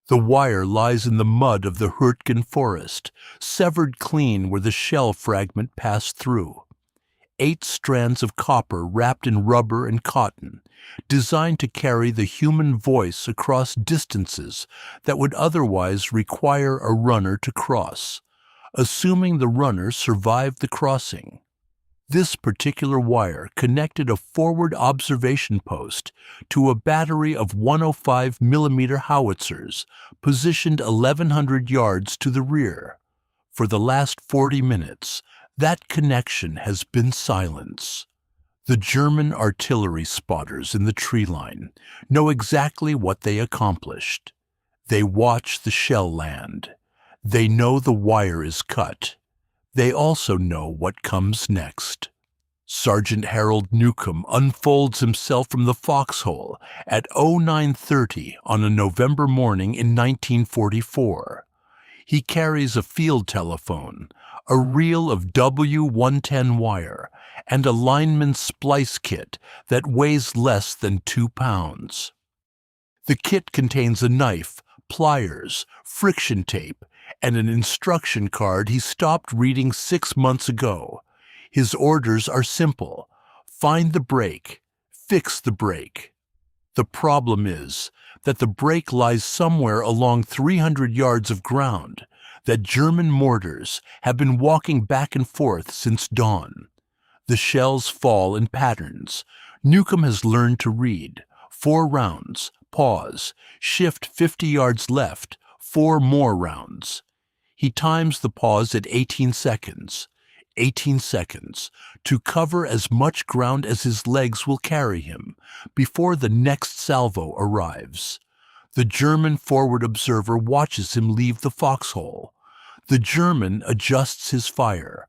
The wire lies in the mud of the Hürtgen Forest, severed clean where the shell fragment passed through. 8 strands of copper wrapped in rubber and cotton, designed to carry the human voice across distances that would otherwise require a runner to cross, assuming the runner survived the crossing. This particular wire connected a forward observation post to a battery of 105mm howitzers positioned 1,100 yards to the rear. For the last 40 minutes, that connection has been silence. The German artillery spotters in the tree line know exactly what they accomplished. They watch the shell land. They know the wire is cut. They also know what comes next. Sergeant Harold Newcomb unfolds himself from the foxhole at 09:30 on a November morning in 1944. He carries a field telephone, a reel of W110 wire, and a lineman's splice kit that weighs less than 2 pounds. The kit contains a knife, pliers, friction tape, and an instruction card he stopped reading 6 months ago. His orders are simple: find the break, fix the break. The problem is that the break lies somewhere along 300 yards of ground, that German mortars have been walking back and forth since dawn. The shells fall in patterns. Newcomb has learned to read: 4 rounds, pause, shift 50 yards left, 4 more rounds. He times the pause at 18 seconds. 18 seconds to cover as much ground as his legs will carry him before the next salvo arrives. The German forward observer watches him leave the foxhole. The German adjusts his fire.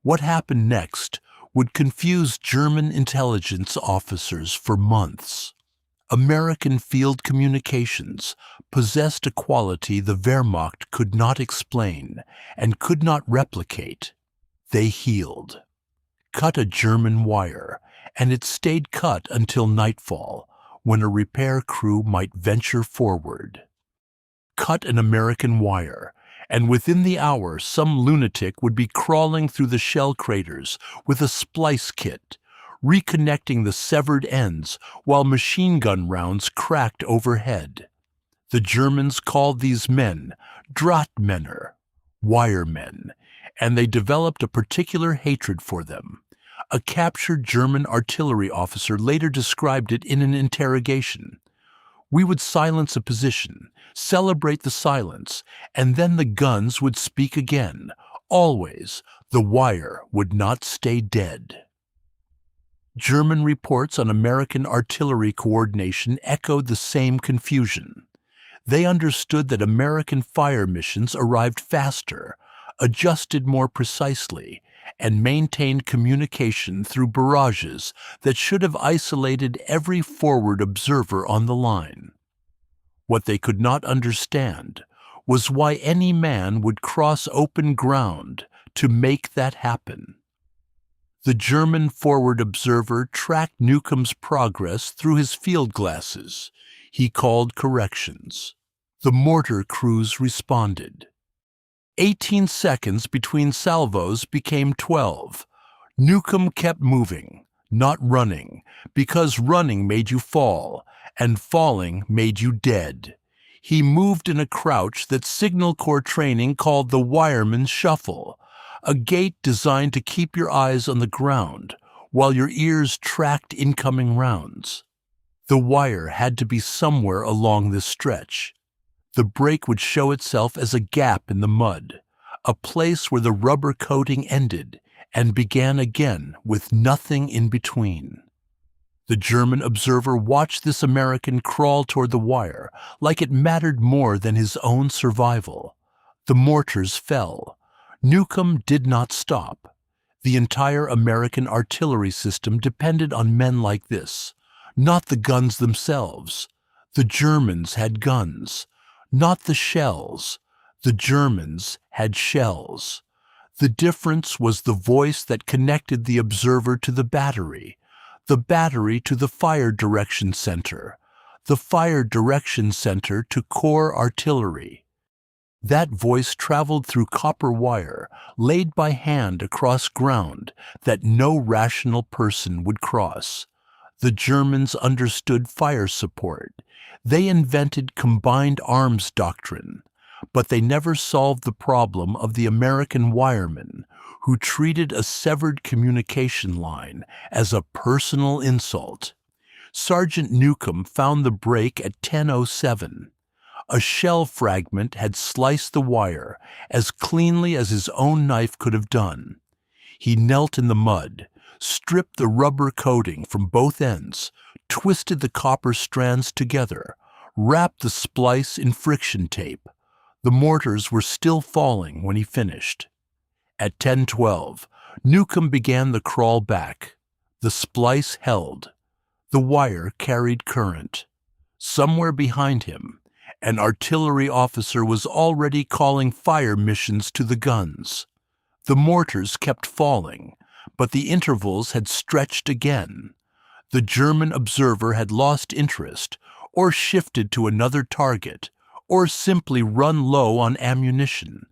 What happened next would confuse German intelligence officers for months. American field communications possessed a quality the Wehrmacht could not explain and could not replicate. They healed. Cut a German wire, and it stayed cut until nightfall, when a repair crew might venture forward. Cut an American wire, and within the hour some lunatic would be crawling through the shell craters with a splice kit, reconnecting the severed ends while machine gun rounds cracked overhead. The Germans called these men Drahtmänner, wiremen, and they developed a particular hatred for them. A captured German artillery officer later described it in an interrogation. We would silence a position, celebrate the silence, and then the guns would speak again. Always, the wire would not stay dead. German reports on American artillery coordination echoed the same confusion. They understood that American fire missions arrived faster, adjusted more precisely, and maintained communication through barrages that should have isolated every forward observer on the line. What they could not understand was why any man would cross open ground to make that happen. The German forward observer tracked Newcomb's progress through his field glasses. He called corrections. The mortar crews responded. 18 seconds between salvos became 12. Newcomb kept moving, not running, because running made you fall, and falling made you dead. He moved in a crouch that Signal Corps training called the wireman shuffle, a gait designed to keep your eyes on the ground while your ears tracked incoming rounds. The wire had to be somewhere along this stretch. The break would show itself as a gap in the mud, a place where the rubber coating ended and began again with nothing in between. The German observer watched this American crawl toward the wire like it mattered more than his own survival. The mortars fell. Newcomb did not stop. The entire American artillery system depended on men like this, not the guns themselves. The Germans had guns, not the shells. The Germans had shells. The difference was the voice that connected the observer to the battery to the fire direction center, the Fire Direction Center to Corps Artillery. That voice traveled through copper wire, laid by hand across ground that no rational person would cross. The Germans understood fire support. They invented combined arms doctrine, but they never solved the problem of the American wiremen, who treated a severed communication line as a personal insult. Sergeant Newcomb found the break at 10:07. A shell fragment had sliced the wire as cleanly as his own knife could have done. He knelt in the mud, stripped the rubber coating from both ends, twisted the copper strands together, wrapped the splice in friction tape. The mortars were still falling when he finished. At 10:12, Newcomb began the crawl back. The splice held. The wire carried current. Somewhere behind him, an artillery officer was already calling fire missions to the guns. The mortars kept falling, but the intervals had stretched again. The German observer had lost interest, or shifted to another target, or simply run low on ammunition.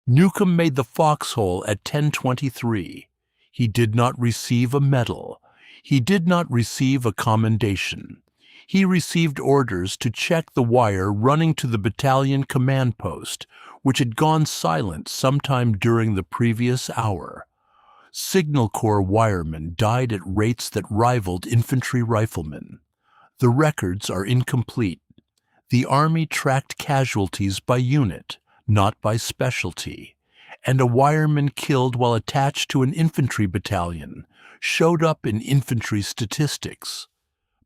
Newcomb made the foxhole at 10:23. He did not receive a medal. He did not receive a commendation. He received orders to check the wire running to the battalion command post, which had gone silent sometime during the previous hour. Signal Corps wiremen died at rates that rivaled infantry riflemen. The records are incomplete. The Army tracked casualties by unit, not by specialty, and a wireman killed while attached to an infantry battalion showed up in infantry statistics.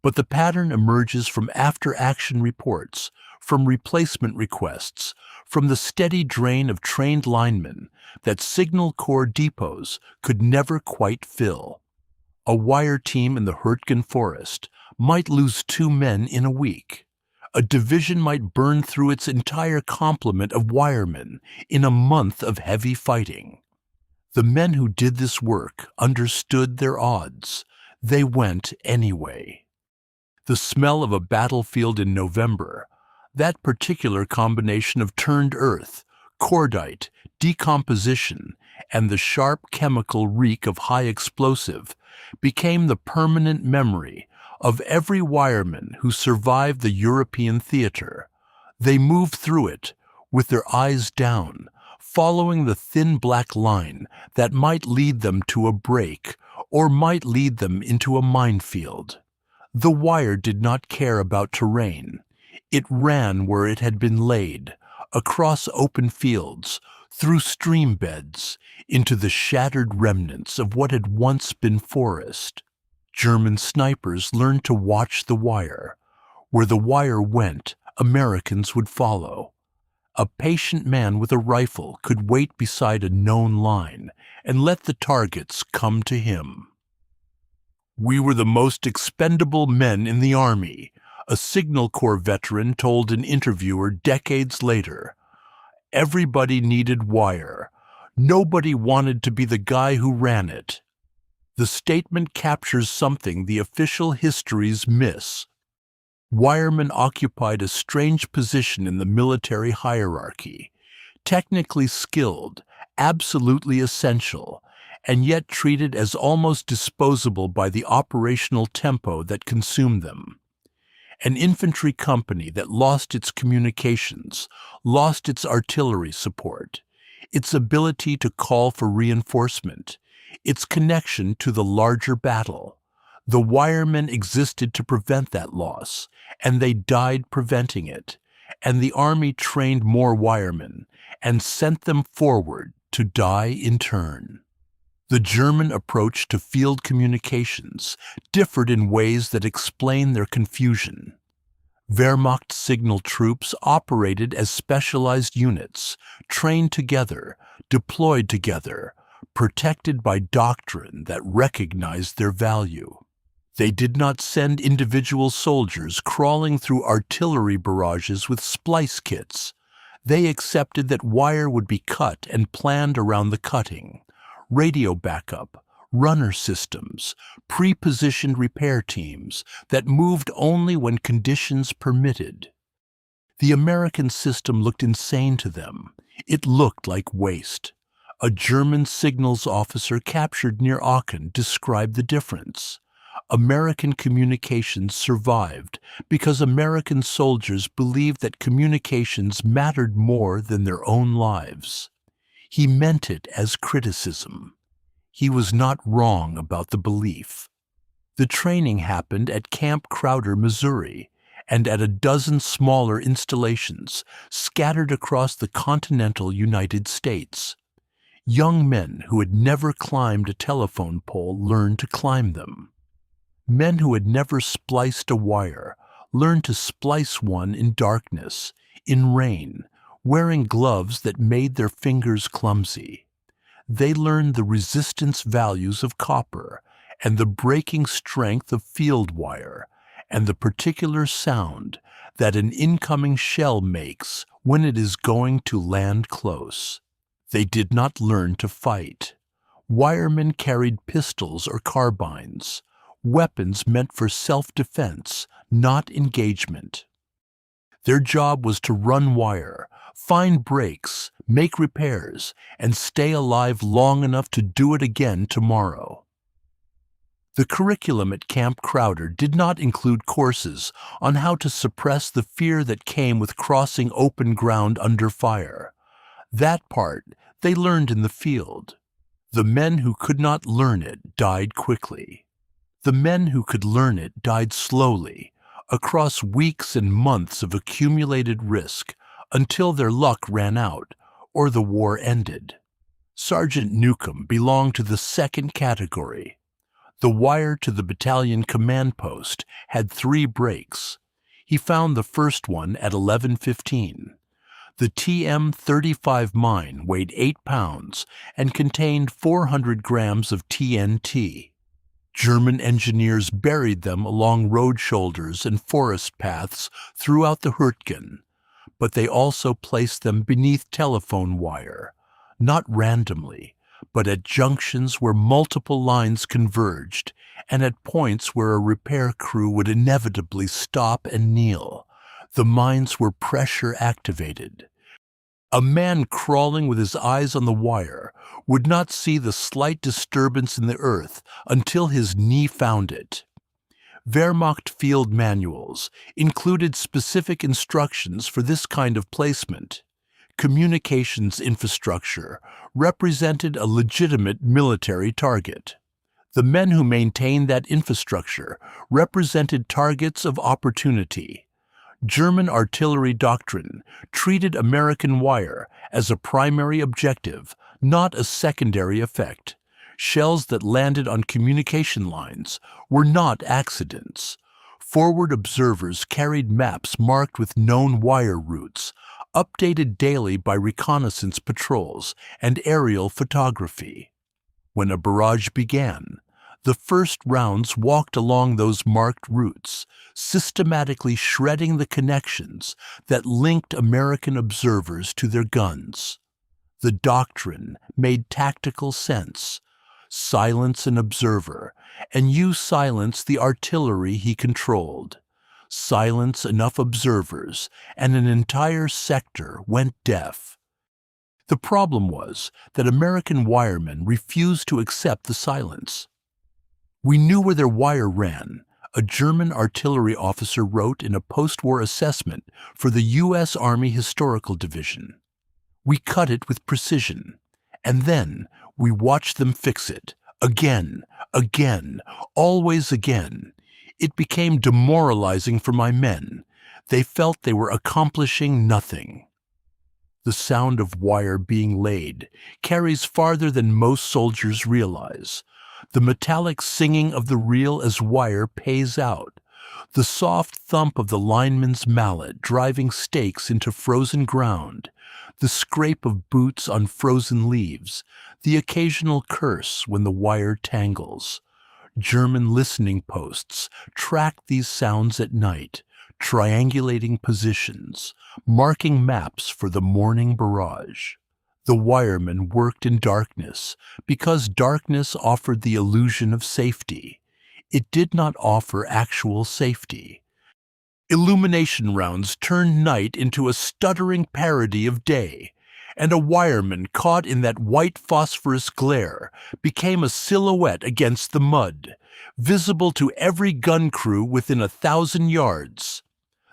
But the pattern emerges from after-action reports, from replacement requests, from the steady drain of trained linemen that Signal Corps depots could never quite fill. A wire team in the Hürtgen Forest might lose 2 men in a week. A division might burn through its entire complement of wiremen in a month of heavy fighting. The men who did this work understood their odds. They went anyway. The smell of a battlefield in November, that particular combination of turned earth, cordite, decomposition, and the sharp chemical reek of high explosive, became the permanent memory of every wireman who survived the European theater. They moved through it, with their eyes down, following the thin black line that might lead them to a break or might lead them into a minefield. The wire did not care about terrain. It ran where it had been laid, across open fields, through stream beds, into the shattered remnants of what had once been forest. German snipers learned to watch the wire. Where the wire went, Americans would follow. A patient man with a rifle could wait beside a known line and let the targets come to him. "We were the most expendable men in the Army," a Signal Corps veteran told an interviewer decades later. "Everybody needed wire. Nobody wanted to be the guy who ran it." The statement captures something the official histories miss. Wiremen occupied a strange position in the military hierarchy, technically skilled, absolutely essential, and yet treated as almost disposable by the operational tempo that consumed them. An infantry company that lost its communications, lost its artillery support, its ability to call for reinforcement, its connection to the larger battle. The wiremen existed to prevent that loss, and they died preventing it, and the Army trained more wiremen and sent them forward to die in turn. The German approach to field communications differed in ways that explain their confusion. Wehrmacht signal troops operated as specialized units, trained together, deployed together, protected by doctrine that recognized their value. They did not send individual soldiers crawling through artillery barrages with splice kits. They accepted that wire would be cut and planned around the cutting. Radio backup, runner systems, pre-positioned repair teams that moved only when conditions permitted. The American system looked insane to them. It looked like waste. A German signals officer captured near Aachen described the difference. American communications survived because American soldiers believed that communications mattered more than their own lives. He meant it as criticism. He was not wrong about the belief. The training happened at Camp Crowder, Missouri, and at a dozen smaller installations scattered across the continental United States. Young men who had never climbed a telephone pole learned to climb them. Men who had never spliced a wire learned to splice one in darkness, in rain, wearing gloves that made their fingers clumsy. They learned the resistance values of copper and the breaking strength of field wire and the particular sound that an incoming shell makes when it is going to land close. They did not learn to fight. Wiremen carried pistols or carbines, weapons meant for self-defense, not engagement. Their job was to run wire, find breaks, make repairs, and stay alive long enough to do it again tomorrow. The curriculum at Camp Crowder did not include courses on how to suppress the fear that came with crossing open ground under fire. That part they learned in the field. The men who could not learn it died quickly. The men who could learn it died slowly, across weeks and months of accumulated risk, until their luck ran out or the war ended. Sergeant Newcomb belonged to the second category. The wire to the battalion command post had 3 breaks. He found the first one at 11:15. The TM-35 mine weighed 8 pounds and contained 400 grams of TNT. German engineers buried them along road shoulders and forest paths throughout the Hurtgen, but they also placed them beneath telephone wire, not randomly, but at junctions where multiple lines converged and at points where a repair crew would inevitably stop and kneel. The mines were pressure activated. A man crawling with his eyes on the wire would not see the slight disturbance in the earth until his knee found it. Wehrmacht field manuals included specific instructions for this kind of placement. Communications infrastructure represented a legitimate military target. The men who maintained that infrastructure represented targets of opportunity. German artillery doctrine treated American wire as a primary objective, not a secondary effect. Shells that landed on communication lines were not accidents. Forward observers carried maps marked with known wire routes, updated daily by reconnaissance patrols and aerial photography. When a barrage began, the first rounds walked along those marked routes, systematically shredding the connections that linked American observers to their guns. The doctrine made tactical sense. Silence an observer, and you silence the artillery he controlled. Silence enough observers, and an entire sector went deaf. The problem was that American wiremen refused to accept the silence. "We knew where their wire ran," a German artillery officer wrote in a post-war assessment for the U.S. Army Historical Division. "We cut it with precision, and then we watched them fix it, again, again, always again. It became demoralizing for my men. They felt they were accomplishing nothing." The sound of wire being laid carries farther than most soldiers realize. The metallic singing of the reel as wire pays out. The soft thump of the lineman's mallet driving stakes into frozen ground. The scrape of boots on frozen leaves. The occasional curse when the wire tangles. German listening posts tracked these sounds at night, triangulating positions, marking maps for the morning barrage. The wiremen worked in darkness because darkness offered the illusion of safety. It did not offer actual safety. Illumination rounds turned night into a stuttering parody of day, and a wireman caught in that white phosphorus glare became a silhouette against the mud, visible to every gun crew within 1,000 yards.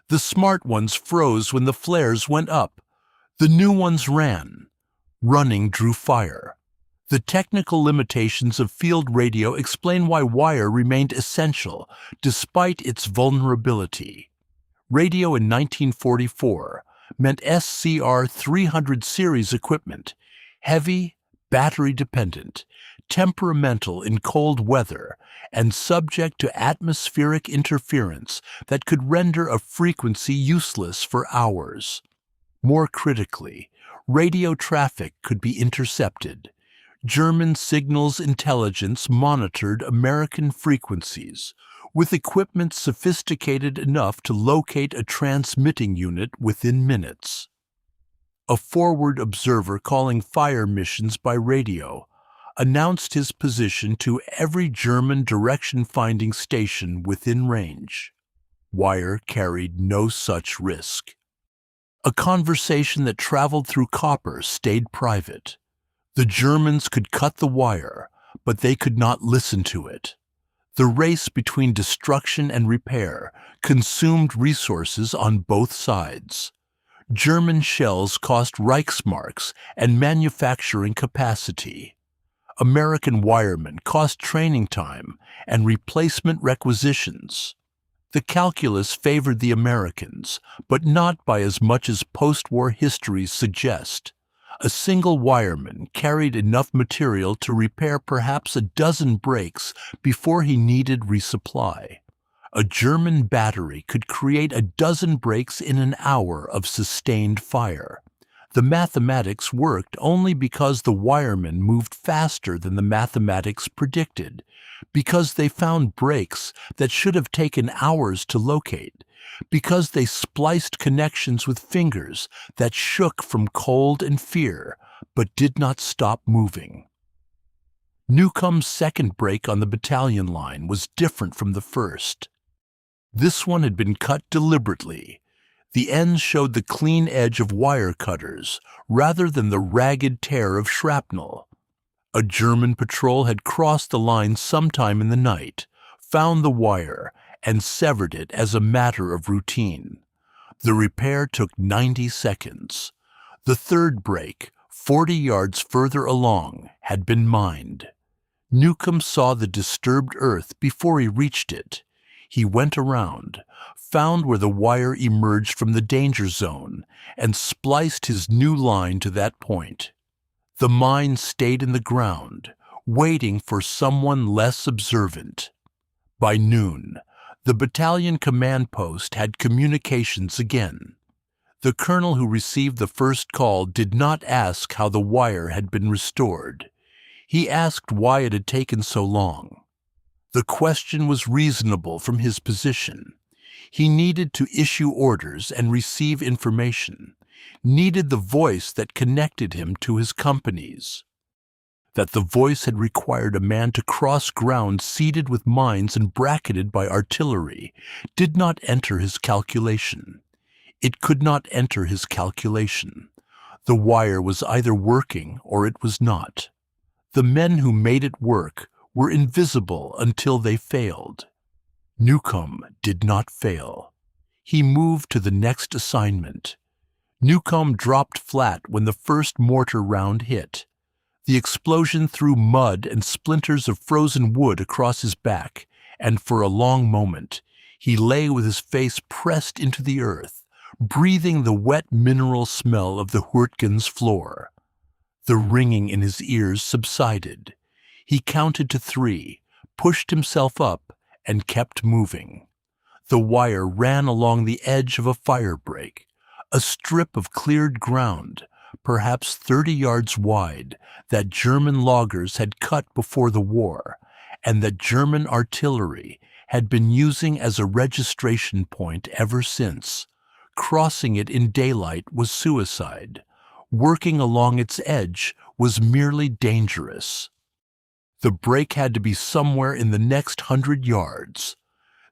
The smart ones froze when the flares went up. The new ones ran. Running drew fire. The technical limitations of field radio explain why wire remained essential despite its vulnerability. Radio in 1944 meant SCR 300 series equipment, heavy, battery-dependent, temperamental in cold weather, and subject to atmospheric interference that could render a frequency useless for hours. More critically, radio traffic could be intercepted. German signals intelligence monitored American frequencies, with equipment sophisticated enough to locate a transmitting unit within minutes. A forward observer calling fire missions by radio announced his position to every German direction-finding station within range. Wire carried no such risk. A conversation that traveled through copper stayed private. The Germans could cut the wire, but they could not listen to it. The race between destruction and repair consumed resources on both sides. German shells cost Reichsmarks and manufacturing capacity. American wiremen cost training time and replacement requisitions. The calculus favored the Americans, but not by as much as post-war histories suggest. A single wireman carried enough material to repair perhaps a dozen breaks before he needed resupply. A German battery could create a dozen breaks in an hour of sustained fire. The mathematics worked only because the wiremen moved faster than the mathematics predicted, because they found breaks that should have taken hours to locate, because they spliced connections with fingers that shook from cold and fear, but did not stop moving. Newcomb's second break on the battalion line was different from the first. This one had been cut deliberately. The ends showed the clean edge of wire cutters, rather than the ragged tear of shrapnel. A German patrol had crossed the line sometime in the night, found the wire, and severed it as a matter of routine. The repair took 90 seconds. The third break, 40 yards further along, had been mined. Newcomb saw the disturbed earth before he reached it. He went around, found where the wire emerged from the danger zone, and spliced his new line to that point. The mine stayed in the ground, waiting for someone less observant. By noon, the battalion command post had communications again. The colonel who received the first call did not ask how the wire had been restored. He asked why it had taken so long. The question was reasonable from his position. He needed to issue orders and receive information, needed the voice that connected him to his companies. That the voice had required a man to cross ground seeded with mines and bracketed by artillery did not enter his calculation. It could not enter his calculation. The wire was either working or it was not. The men who made it work were invisible until they failed. Newcomb did not fail. He moved to the next assignment. Newcomb dropped flat when the first mortar round hit. The explosion threw mud and splinters of frozen wood across his back, and for a long moment he lay with his face pressed into the earth, breathing the wet mineral smell of the Hürtgen's floor. The ringing in his ears subsided. He counted to 3, pushed himself up, and kept moving. The wire ran along the edge of a fire break, a strip of cleared ground, perhaps 30 yards wide, that German loggers had cut before the war, and that German artillery had been using as a registration point ever since. Crossing it in daylight was suicide. Working along its edge was merely dangerous. The break had to be somewhere in the next 100 yards.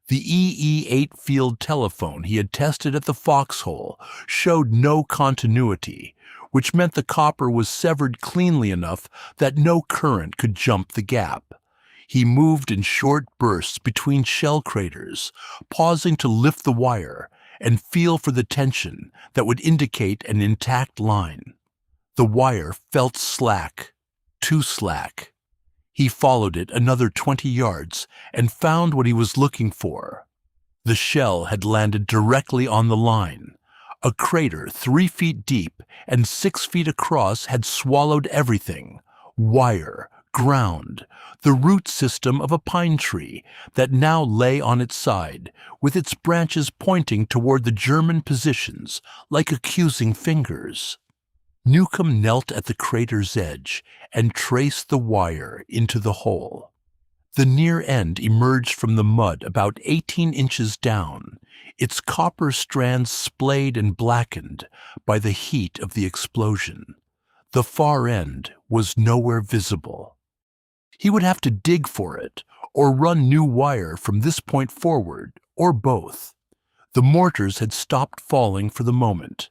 The EE-8 field telephone he had tested at the foxhole showed no continuity, which meant the copper was severed cleanly enough that no current could jump the gap. He moved in short bursts between shell craters, pausing to lift the wire and feel for the tension that would indicate an intact line. The wire felt slack, too slack. He followed it another 20 yards and found what he was looking for. The shell had landed directly on the line. A crater 3 feet deep and 6 feet across had swallowed everything: wire, ground, the root system of a pine tree that now lay on its side, with its branches pointing toward the German positions like accusing fingers. Newcomb knelt at the crater's edge and traced the wire into the hole. The near end emerged from the mud about 18 inches down, its copper strands splayed and blackened by the heat of the explosion. The far end was nowhere visible. He would have to dig for it, or run new wire from this point forward, or both. The mortars had stopped falling for the moment.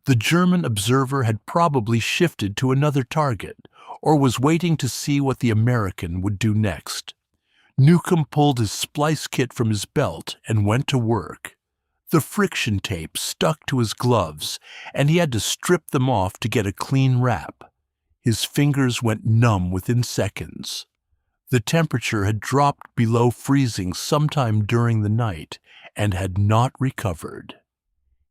The German observer had probably shifted to another target, or was waiting to see what the American would do next. Newcomb pulled his splice kit from his belt and went to work. The friction tape stuck to his gloves, and he had to strip them off to get a clean wrap. His fingers went numb within seconds. The temperature had dropped below freezing sometime during the night and had not recovered.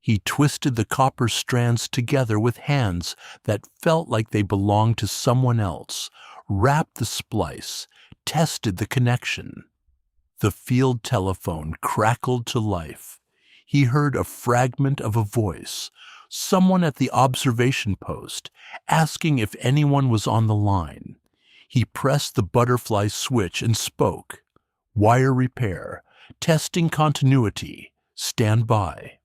He twisted the copper strands together with hands that felt like they belonged to someone else, wrapped the splice, tested the connection. The field telephone crackled to life. He heard a fragment of a voice, someone at the observation post, asking if anyone was on the line. He pressed the butterfly switch and spoke. "Wire repair. Testing continuity. Stand by."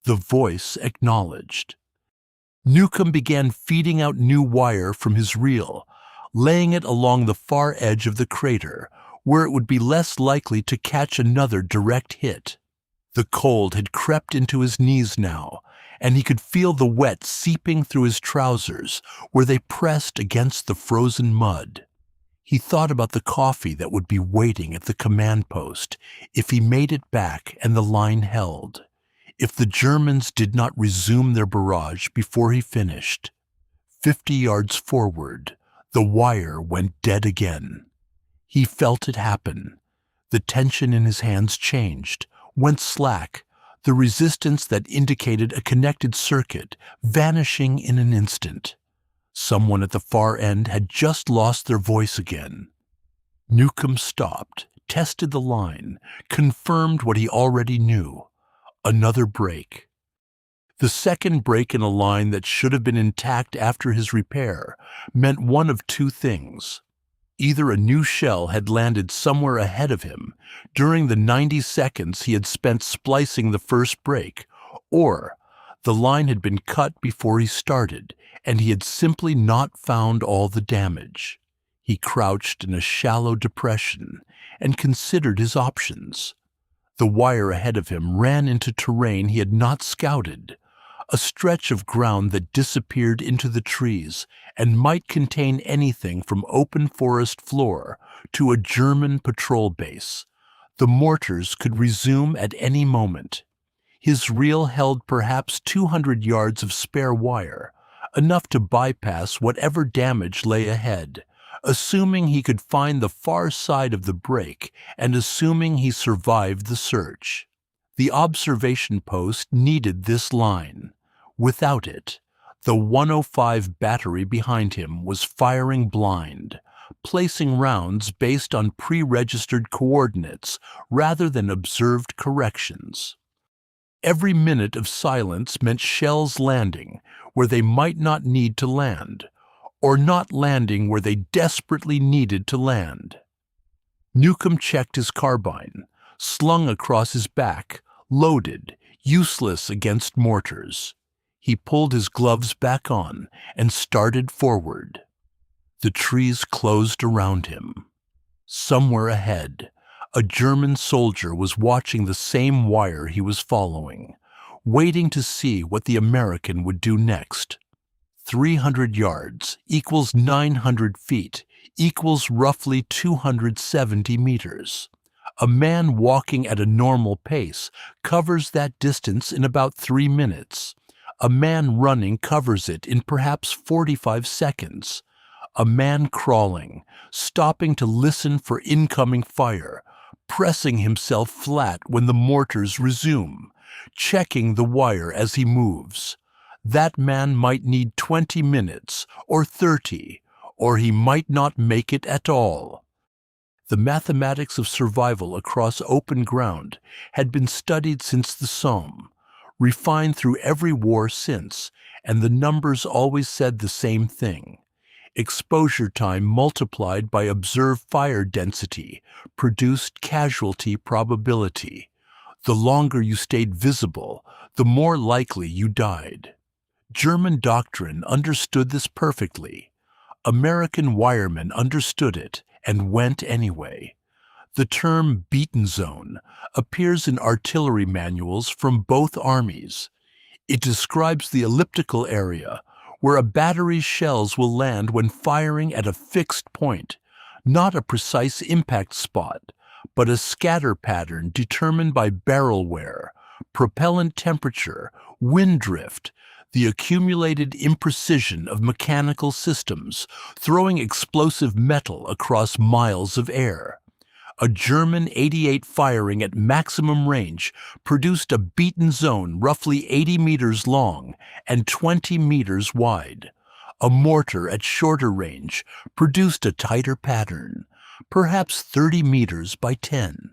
The voice acknowledged. Newcomb began feeding out new wire from his reel, laying it along the far edge of the crater, where it would be less likely to catch another direct hit. The cold had crept into his knees now, and he could feel the wet seeping through his trousers where they pressed against the frozen mud. He thought about the coffee that would be waiting at the command post if he made it back and the line held. If the Germans did not resume their barrage before he finished. 50 yards forward, the wire went dead again. He felt it happen. The tension in his hands changed, went slack, the resistance that indicated a connected circuit vanishing in an instant. Someone at the far end had just lost their voice again. Newcomb stopped, tested the line, confirmed what he already knew. Another break. The second break in a line that should have been intact after his repair meant one of two things. Either a new shell had landed somewhere ahead of him during the 90 seconds he had spent splicing the first break, or the line had been cut before he started and he had simply not found all the damage. He crouched in a shallow depression and considered his options. The wire ahead of him ran into terrain he had not scouted, a stretch of ground that disappeared into the trees and might contain anything from open forest floor to a German patrol base. The mortars could resume at any moment. His reel held perhaps 200 yards of spare wire, enough to bypass whatever damage lay ahead, assuming he could find the far side of the break and assuming he survived the search. The observation post needed this line. Without it, the 105 battery behind him was firing blind, placing rounds based on pre-registered coordinates rather than observed corrections. Every minute of silence meant shells landing where they might not need to land, or not landing where they desperately needed to land. Newcomb checked his carbine, slung across his back, loaded, useless against mortars. He pulled his gloves back on and started forward. The trees closed around him. Somewhere ahead, a German soldier was watching the same wire he was following, waiting to see what the American would do next. 300 yards equals 900 feet equals roughly 270 meters. A man walking at a normal pace covers that distance in about 3 minutes. A man running covers it in perhaps 45 seconds. A man crawling, stopping to listen for incoming fire, pressing himself flat when the mortars resume, checking the wire as he moves. That man might need 20 minutes or 30, or he might not make it at all. The mathematics of survival across open ground had been studied since the Somme, refined through every war since, and the numbers always said the same thing. Exposure time multiplied by observed fire density produced casualty probability. The longer you stayed visible, the more likely you died. German doctrine understood this perfectly. American wiremen understood it and went anyway. The term beaten zone appears in artillery manuals from both armies. It describes the elliptical area where a battery's shells will land when firing at a fixed point, not a precise impact spot, but a scatter pattern determined by barrel wear, propellant temperature, wind drift, the accumulated imprecision of mechanical systems, throwing explosive metal across miles of air. A German 88 firing at maximum range produced a beaten zone roughly 80 meters long and 20 meters wide. A mortar at shorter range produced a tighter pattern, perhaps 30 meters by 10.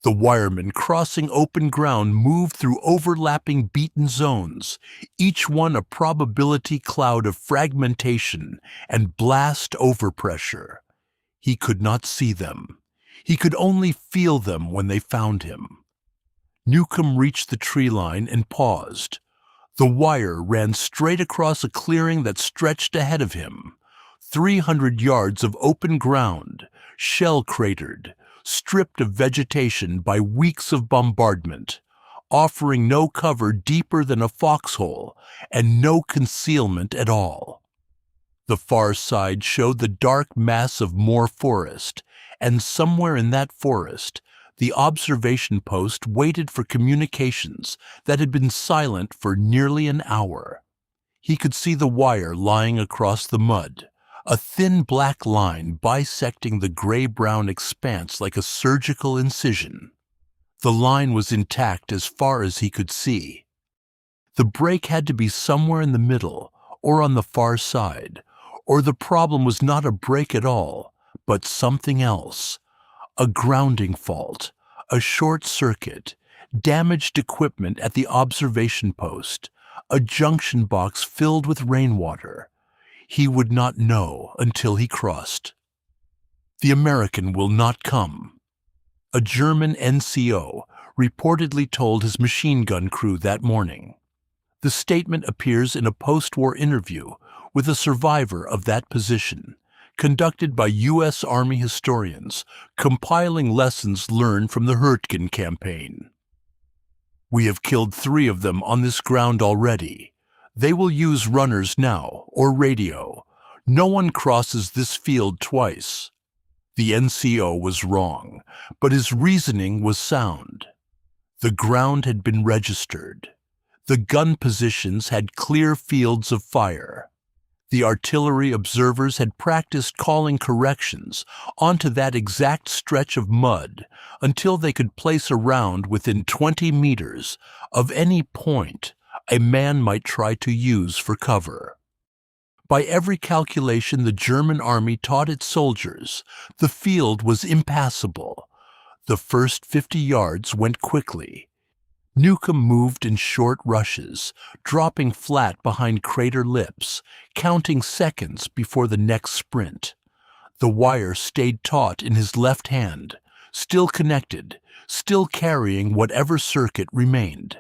The wiremen crossing open ground moved through overlapping beaten zones, each one a probability cloud of fragmentation and blast overpressure. He could not see them. He could only feel them when they found him. Newcomb reached the tree line and paused. The wire ran straight across a clearing that stretched ahead of him. 300 yards of open ground, shell-cratered, stripped of vegetation by weeks of bombardment, offering no cover deeper than a foxhole and no concealment at all. The far side showed the dark mass of Moor Forest, and somewhere in that forest, the observation post waited for communications that had been silent for nearly an hour. He could see the wire lying across the mud, a thin black line bisecting the gray-brown expanse like a surgical incision. The line was intact as far as he could see. The break had to be somewhere in the middle or on the far side, or the problem was not a break at all, but something else. A grounding fault, a short circuit, damaged equipment at the observation post, a junction box filled with rainwater. He would not know until he crossed. The American will not come. A German NCO reportedly told his machine gun crew that morning. The statement appears in a post-war interview with a survivor of that position, conducted by U.S. Army historians, compiling lessons learned from the Hurtgen campaign. "We have killed 3 of them on this ground already. They will use runners now, or radio. No one crosses this field twice." The NCO was wrong, but his reasoning was sound. The ground had been registered. The gun positions had clear fields of fire. The artillery observers had practiced calling corrections onto that exact stretch of mud until they could place a round within 20 meters of any point a man might try to use for cover. By every calculation the German army taught its soldiers, the field was impassable. The first 50 yards went quickly. Newcomb moved in short rushes, dropping flat behind crater lips, counting seconds before the next sprint. The wire stayed taut in his left hand, still connected, still carrying whatever circuit remained.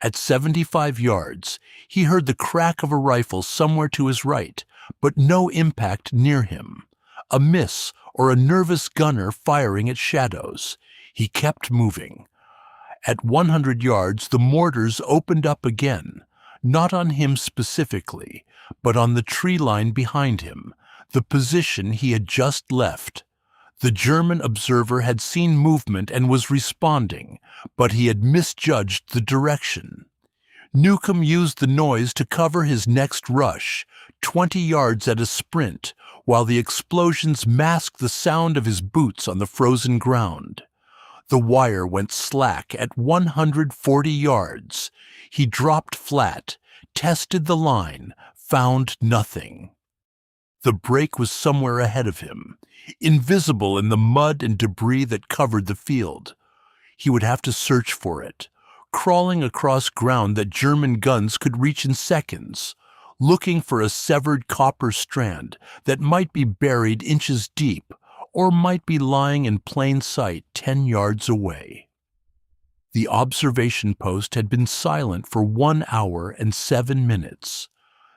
At 75 yards, he heard the crack of a rifle somewhere to his right, but no impact near him. A miss or a nervous gunner firing at shadows. He kept moving. At 100 yards, the mortars opened up again, not on him specifically, but on the tree line behind him, the position he had just left. The German observer had seen movement and was responding, but he had misjudged the direction. Newcomb used the noise to cover his next rush, 20 yards at a sprint, while the explosions masked the sound of his boots on the frozen ground. The wire went slack at 140 yards. He dropped flat, tested the line, found nothing. The break was somewhere ahead of him, invisible in the mud and debris that covered the field. He would have to search for it, crawling across ground that German guns could reach in seconds, looking for a severed copper strand that might be buried inches deep or might be lying in plain sight 10 yards away. The observation post had been silent for 1 hour and 7 minutes.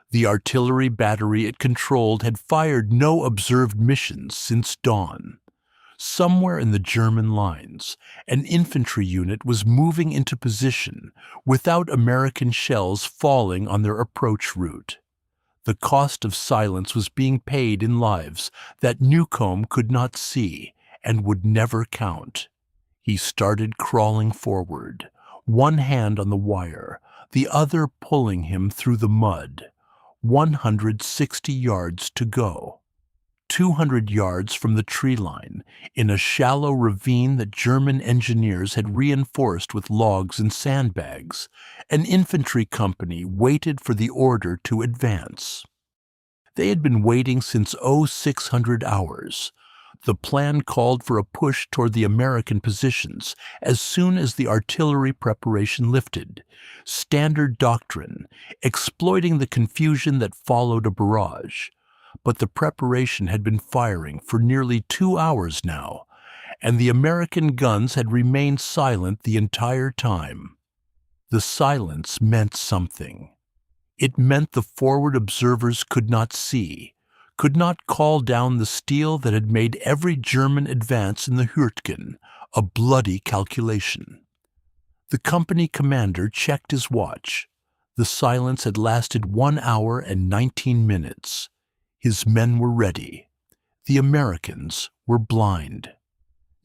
The artillery battery it controlled had fired no observed missions since dawn. Somewhere in the German lines, an infantry unit was moving into position without American shells falling on their approach route. The cost of silence was being paid in lives that Newcomb could not see and would never count. He started crawling forward, one hand on the wire, the other pulling him through the mud. 160 yards to go. 200 yards from the tree line, in a shallow ravine that German engineers had reinforced with logs and sandbags, an infantry company waited for the order to advance. They had been waiting since 0600 hours. The plan called for a push toward the American positions as soon as the artillery preparation lifted. Standard doctrine, exploiting the confusion that followed a barrage. But the preparation had been firing for nearly 2 hours now, and the American guns had remained silent the entire time. The silence meant something. It meant the forward observers could not see, could not call down the steel that had made every German advance in the Hürtgen a bloody calculation. The company commander checked his watch. The silence had lasted 1 hour and 19 minutes. His men were ready. The Americans were blind.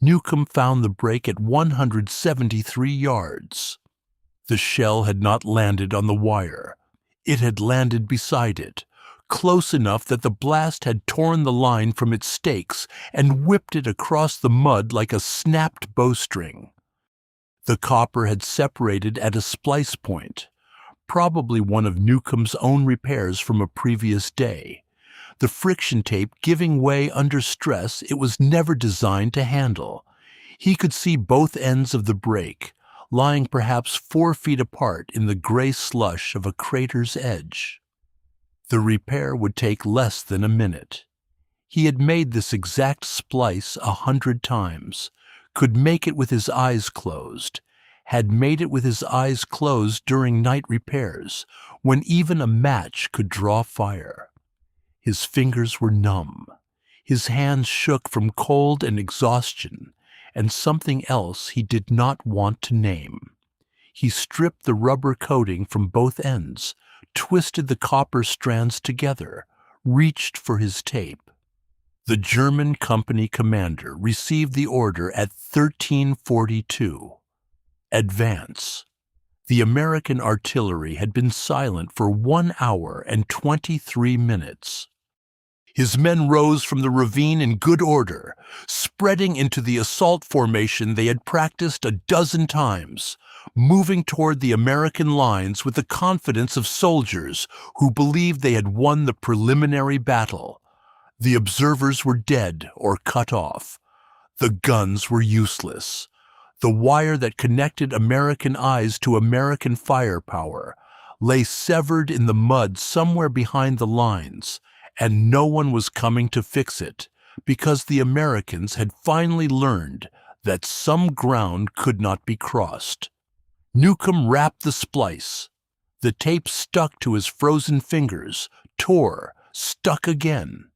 Newcomb found the break at 173 yards. The shell had not landed on the wire. It had landed beside it, close enough that the blast had torn the line from its stakes and whipped it across the mud like a snapped bowstring. The copper had separated at a splice point, probably one of Newcomb's own repairs from a previous day. The friction tape giving way under stress it was never designed to handle. He could see both ends of the break, lying perhaps 4 feet apart in the gray slush of a crater's edge. The repair would take less than a minute. He had made this exact splice 100 times, could make it with his eyes closed, had made it with his eyes closed during night repairs, when even a match could draw fire. His fingers were numb. His hands shook from cold and exhaustion, and something else he did not want to name. He stripped the rubber coating from both ends, twisted the copper strands together, reached for his tape. The German company commander received the order at 13:42. Advance. The American artillery had been silent for 1 hour and 23 minutes. His men rose from the ravine in good order, spreading into the assault formation they had practiced a dozen times, moving toward the American lines with the confidence of soldiers who believed they had won the preliminary battle. The observers were dead or cut off. The guns were useless. The wire that connected American eyes to American firepower lay severed in the mud somewhere behind the lines, and no one was coming to fix it, because the Americans had finally learned that some ground could not be crossed. Newcomb rapped the splice. The tape stuck to his frozen fingers, tore, stuck again.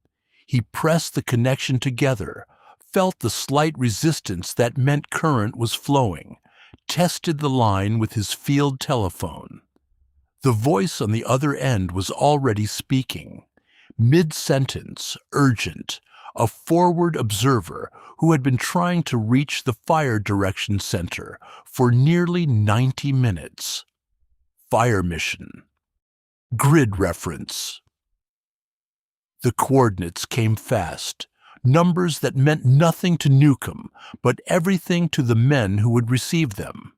He pressed the connection together, felt the slight resistance that meant current was flowing, tested the line with his field telephone. The voice on the other end was already speaking. Mid-sentence, urgent, a forward observer who had been trying to reach the fire direction center for nearly 90 minutes. Fire mission. Grid reference. The coordinates came fast, numbers that meant nothing to Newcomb, but everything to the men who would receive them.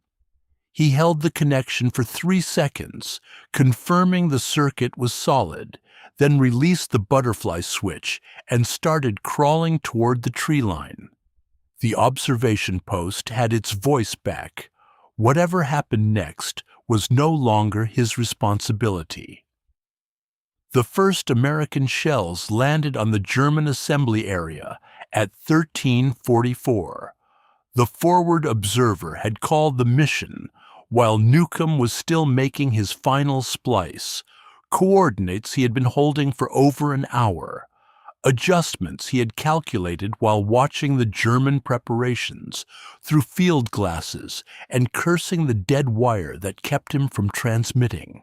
He held the connection for 3 seconds, confirming the circuit was solid, then released the butterfly switch and started crawling toward the tree line. The observation post had its voice back. Whatever happened next was no longer his responsibility. The first American shells landed on the German assembly area at 13:44. The forward observer had called the mission, while Newcomb was still making his final splice, coordinates he had been holding for over an hour, adjustments he had calculated while watching the German preparations through field glasses and cursing the dead wire that kept him from transmitting.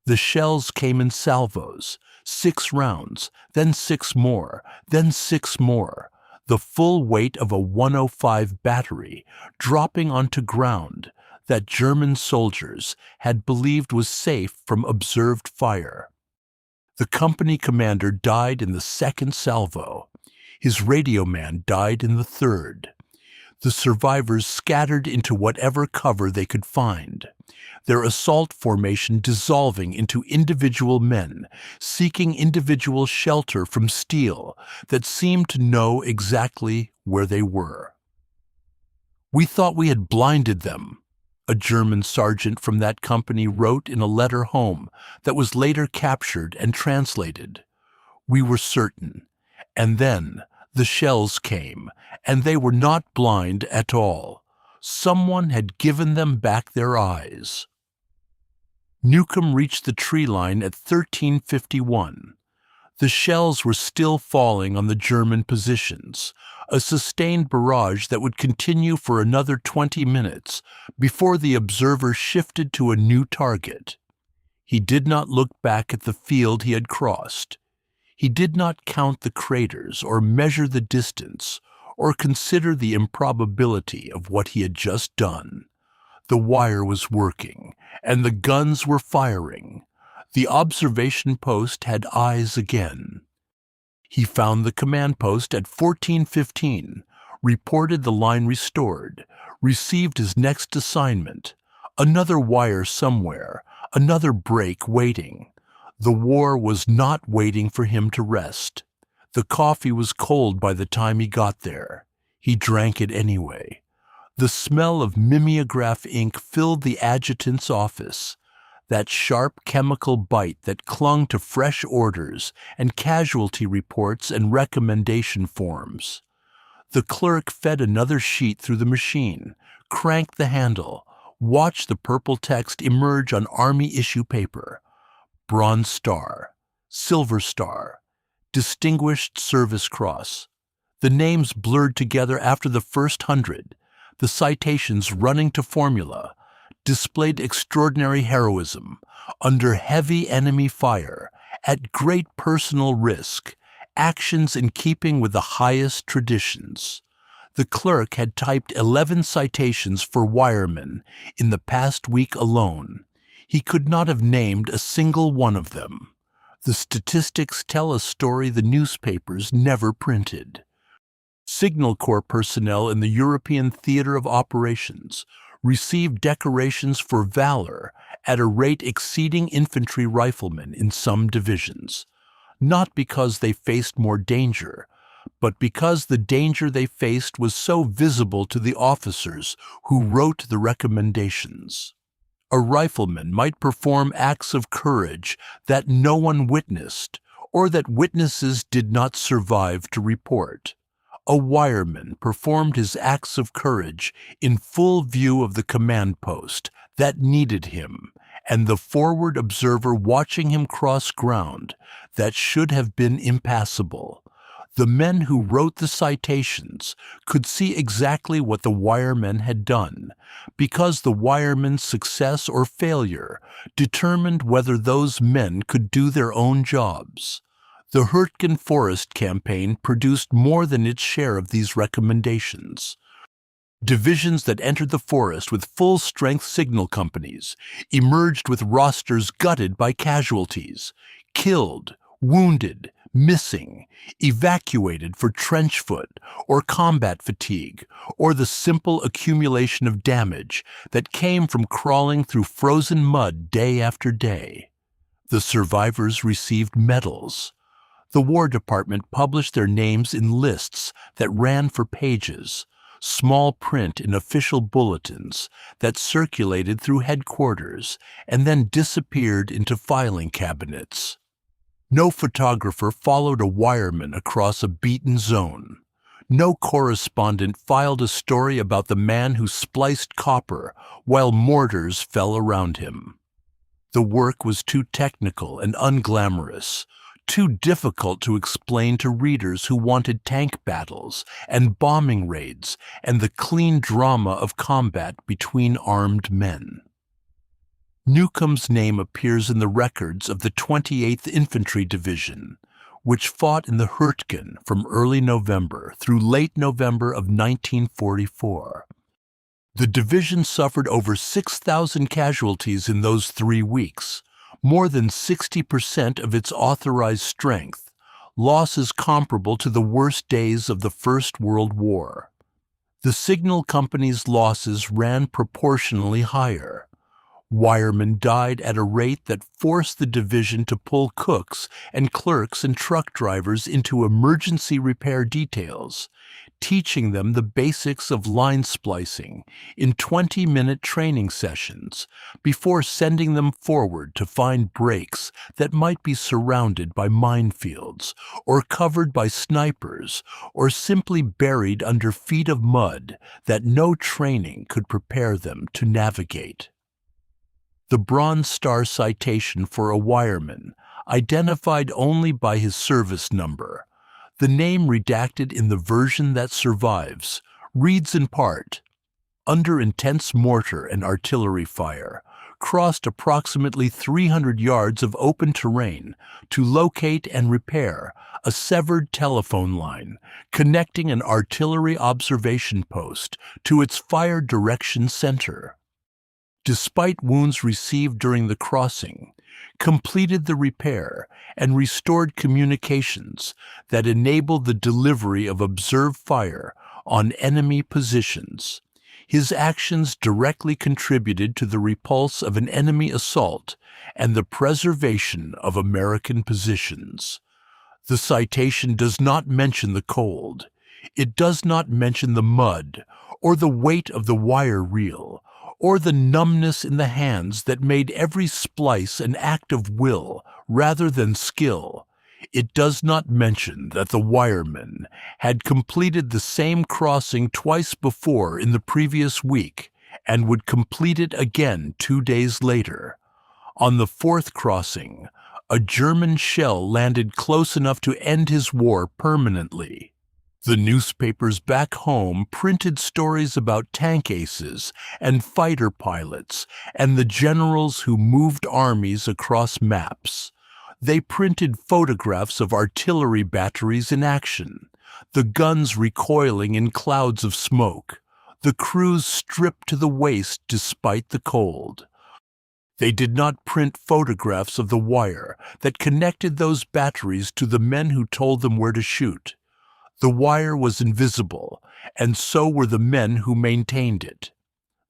The shells came in salvos, 6 rounds, then 6 more, then 6 more, the full weight of a 105 battery dropping onto ground that German soldiers had believed was safe from observed fire. The company commander died in the 2nd salvo. His radio man died in the 3rd. The survivors scattered into whatever cover they could find, their assault formation dissolving into individual men, seeking individual shelter from steel that seemed to know exactly where they were. "We thought we had blinded them," a German sergeant from that company wrote in a letter home that was later captured and translated. "We were certain. And then the shells came, and they were not blind at all. Someone had given them back their eyes." Newcomb reached the tree line at 13:51. The shells were still falling on the German positions, a sustained barrage that would continue for another 20 minutes before the observer shifted to a new target. He did not look back at the field he had crossed. He did not count the craters or measure the distance or consider the improbability of what he had just done. The wire was working, and the guns were firing. The observation post had eyes again. He found the command post at 14:15, reported the line restored, received his next assignment. Another wire somewhere, another break waiting. The war was not waiting for him to rest. The coffee was cold by the time he got there. He drank it anyway. The smell of mimeograph ink filled the adjutant's office, that sharp chemical bite that clung to fresh orders and casualty reports and recommendation forms. The clerk fed another sheet through the machine, cranked the handle, watched the purple text emerge on Army issue paper. Bronze Star, Silver Star, Distinguished Service Cross. The names blurred together after the first 100, the citations running to formula, displayed extraordinary heroism, under heavy enemy fire, at great personal risk, actions in keeping with the highest traditions. The clerk had typed 11 citations for wiremen in the past week alone. He could not have named a single one of them. The statistics tell a story the newspapers never printed. Signal Corps personnel in the European Theater of Operations received decorations for valor at a rate exceeding infantry riflemen in some divisions, not because they faced more danger, but because the danger they faced was so visible to the officers who wrote the recommendations. A rifleman might perform acts of courage that no one witnessed, or that witnesses did not survive to report. A wireman performed his acts of courage in full view of the command post that needed him, and the forward observer watching him cross ground that should have been impassable. The men who wrote the citations could see exactly what the wiremen had done, because the wiremen's success or failure determined whether those men could do their own jobs. The Hürtgen Forest campaign produced more than its share of these recommendations. Divisions that entered the forest with full-strength signal companies emerged with rosters gutted by casualties, killed, wounded, missing, evacuated for trench foot or combat fatigue, or the simple accumulation of damage that came from crawling through frozen mud day after day. The survivors received medals. The War Department published their names in lists that ran for pages, small print in official bulletins that circulated through headquarters and then disappeared into filing cabinets. No photographer followed a wireman across a beaten zone. No correspondent filed a story about the man who spliced copper while mortars fell around him. The work was too technical and unglamorous, too difficult to explain to readers who wanted tank battles and bombing raids and the clean drama of combat between armed men. Newcomb's name appears in the records of the 28th Infantry Division, which fought in the Hurtgen from early November through late November of 1944. The division suffered over 6,000 casualties in those 3 weeks, more than 60% of its authorized strength, losses comparable to the worst days of the First World War. The signal company's losses ran proportionally higher. Wiremen died at a rate that forced the division to pull cooks and clerks and truck drivers into emergency repair details, teaching them the basics of line splicing in 20-minute training sessions before sending them forward to find breaks that might be surrounded by minefields or covered by snipers or simply buried under feet of mud that no training could prepare them to navigate. The Bronze Star citation for a wireman, identified only by his service number, the name redacted in the version that survives, reads in part, "Under intense mortar and artillery fire, crossed approximately 300 yards of open terrain to locate and repair a severed telephone line connecting an artillery observation post to its fire direction center. Despite wounds received during the crossing, completed the repair and restored communications that enabled the delivery of observed fire on enemy positions. His actions directly contributed to the repulse of an enemy assault and the preservation of American positions." The citation does not mention the cold. It does not mention the mud or the weight of the wire reel, or the numbness in the hands that made every splice an act of will rather than skill. It does not mention that the wireman had completed the same crossing twice before in the previous week and would complete it again 2 days later. On the 4th crossing, a German shell landed close enough to end his war permanently. The newspapers back home printed stories about tank aces and fighter pilots and the generals who moved armies across maps. They printed photographs of artillery batteries in action, the guns recoiling in clouds of smoke, the crews stripped to the waist despite the cold. They did not print photographs of the wire that connected those batteries to the men who told them where to shoot. The wire was invisible, and so were the men who maintained it.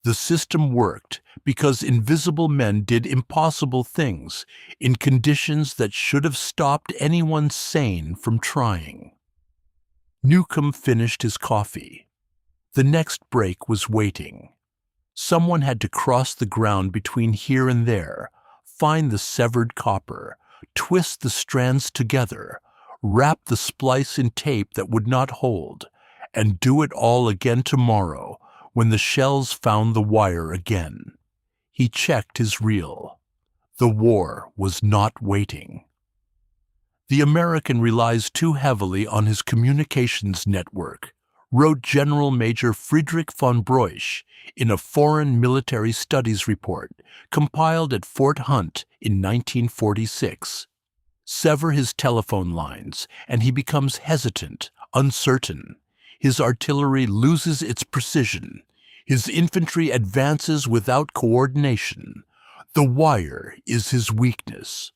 The system worked because invisible men did impossible things in conditions that should have stopped anyone sane from trying. Newcomb finished his coffee. The next break was waiting. Someone had to cross the ground between here and there, find the severed copper, twist the strands together, wrap the splice in tape that would not hold, and do it all again tomorrow when the shells found the wire again. He checked his reel. The war was not waiting. The American relies too heavily on his communications network, wrote General Major Friedrich von Broich in a Foreign Military Studies report compiled at Fort Hunt in 1946. Sever his telephone lines, and he becomes hesitant, uncertain. His artillery loses its precision. His infantry advances without coordination. The wire is his weakness.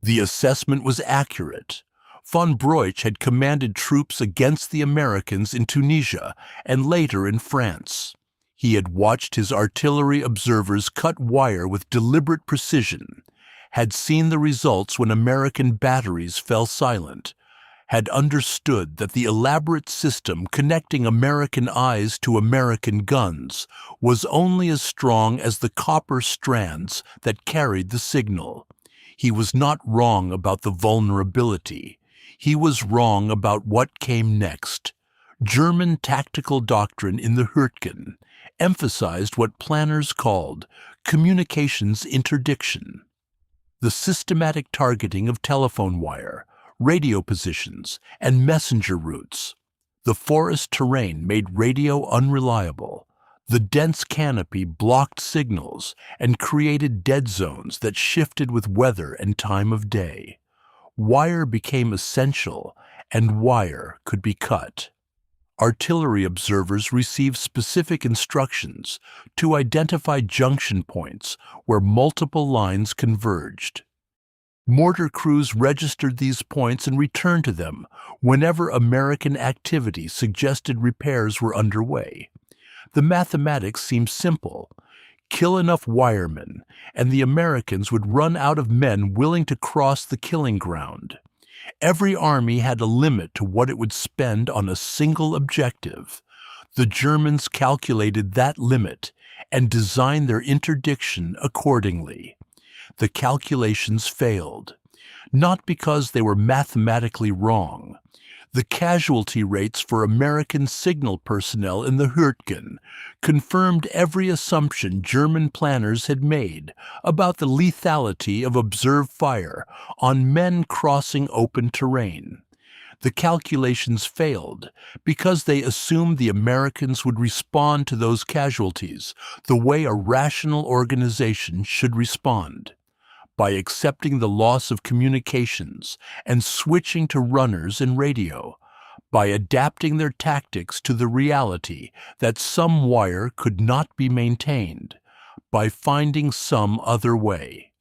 The assessment was accurate. Von Broich had commanded troops against the Americans in Tunisia and later in France. He had watched his artillery observers cut wire with deliberate precision, had seen the results when American batteries fell silent, had understood that the elaborate system connecting American eyes to American guns was only as strong as the copper strands that carried the signal. He was not wrong about the vulnerability. He was wrong about what came next. German tactical doctrine in the Hürtgen emphasized what planners called communications interdiction. The systematic targeting of telephone wire, radio positions, and messenger routes. The forest terrain made radio unreliable. The dense canopy blocked signals and created dead zones that shifted with weather and time of day. Wire became essential, and wire could be cut. Artillery observers received specific instructions to identify junction points where multiple lines converged. Mortar crews registered these points and returned to them whenever American activity suggested repairs were underway. The mathematics seemed simple. Kill enough wiremen, and the Americans would run out of men willing to cross the killing ground. Every army had a limit to what it would spend on a single objective. The Germans calculated that limit and designed their interdiction accordingly. The calculations failed, not because they were mathematically wrong. The casualty rates for American signal personnel in the Hürtgen confirmed every assumption German planners had made about the lethality of observed fire on men crossing open terrain. The calculations failed because they assumed the Americans would respond to those casualties the way a rational organization should respond. By accepting the loss of communications and switching to runners and radio, by adapting their tactics to the reality that some wire could not be maintained, by finding some other way.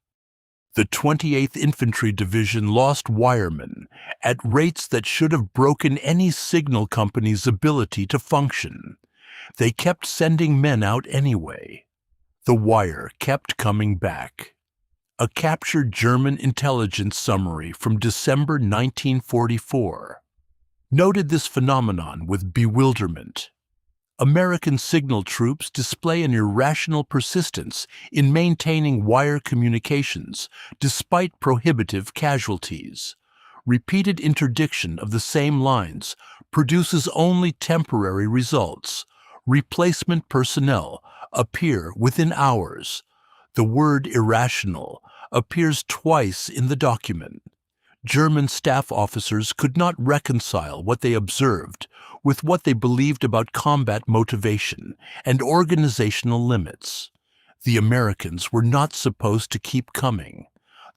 The 28th Infantry Division lost wiremen at rates that should have broken any signal company's ability to function. They kept sending men out anyway. The wire kept coming back. A captured German intelligence summary from December 1944 noted this phenomenon with bewilderment. American signal troops display an irrational persistence in maintaining wire communications despite prohibitive casualties. Repeated interdiction of the same lines produces only temporary results. Replacement personnel appear within hours. The word irrational appears twice in the document. German staff officers could not reconcile what they observed with what they believed about combat motivation and organizational limits. The Americans were not supposed to keep coming.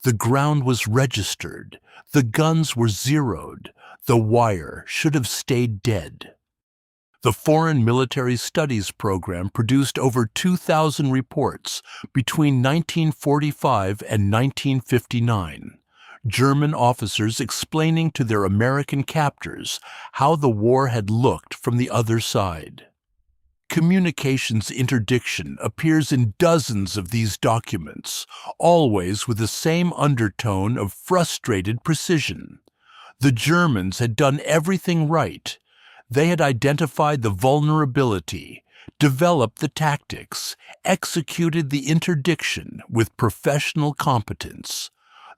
The ground was registered. The guns were zeroed. The wire should have stayed dead. The Foreign Military Studies program produced over 2,000 reports between 1945 and 1959. German officers explaining to their American captors how the war had looked from the other side. Communications interdiction appears in dozens of these documents, always with the same undertone of frustrated precision. The Germans had done everything right. They had identified the vulnerability, developed the tactics, executed the interdiction with professional competence.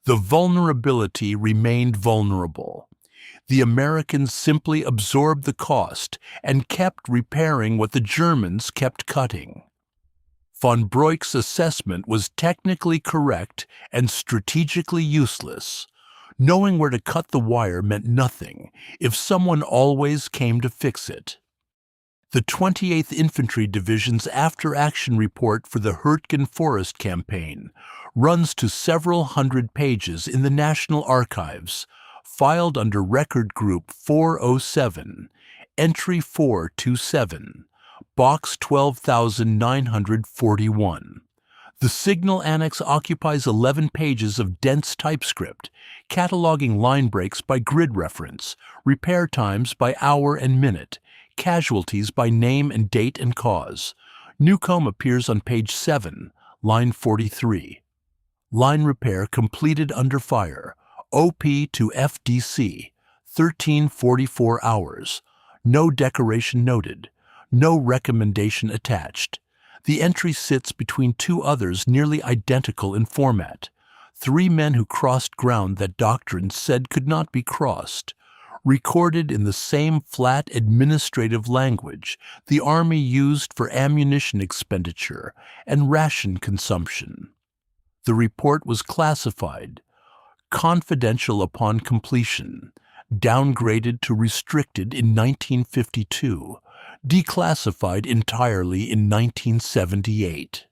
The vulnerability remained vulnerable. The Americans simply absorbed the cost and kept repairing what the Germans kept cutting. Von Broek's assessment was technically correct and strategically useless. Knowing where to cut the wire meant nothing if someone always came to fix it. The 28th Infantry Division's after-action report for the Hürtgen Forest campaign runs to several hundred pages in the National Archives, filed under Record Group 407, Entry 427, Box 12941. The Signal Annex occupies 11 pages of dense typescript, cataloging line breaks by grid reference, repair times by hour and minute, casualties by name and date and cause. Newcomb appears on page 7, line 43. Line repair completed under fire, OP to FDC, 1344 hours. No decoration noted. No recommendation attached. The entry sits between two others nearly identical in format. 3 men who crossed ground that doctrines said could not be crossed. Recorded in the same flat administrative language the Army used for ammunition expenditure and ration consumption. The report was classified confidential upon completion, downgraded to restricted in 1952, declassified entirely in 1978.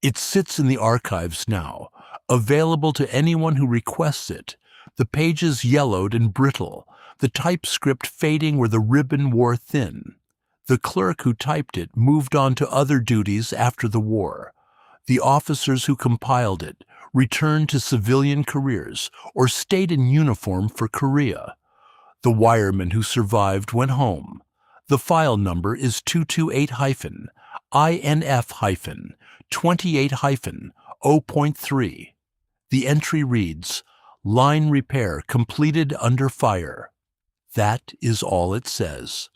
It sits in the archives now, available to anyone who requests it, the pages yellowed and brittle, the typescript fading where the ribbon wore thin. The clerk who typed it moved on to other duties after the war. The officers who compiled it returned to civilian careers or stayed in uniform for Korea. The wiremen who survived went home. The file number is 228-INF-28-0.3. The entry reads, "Line repair completed under fire." That is all it says.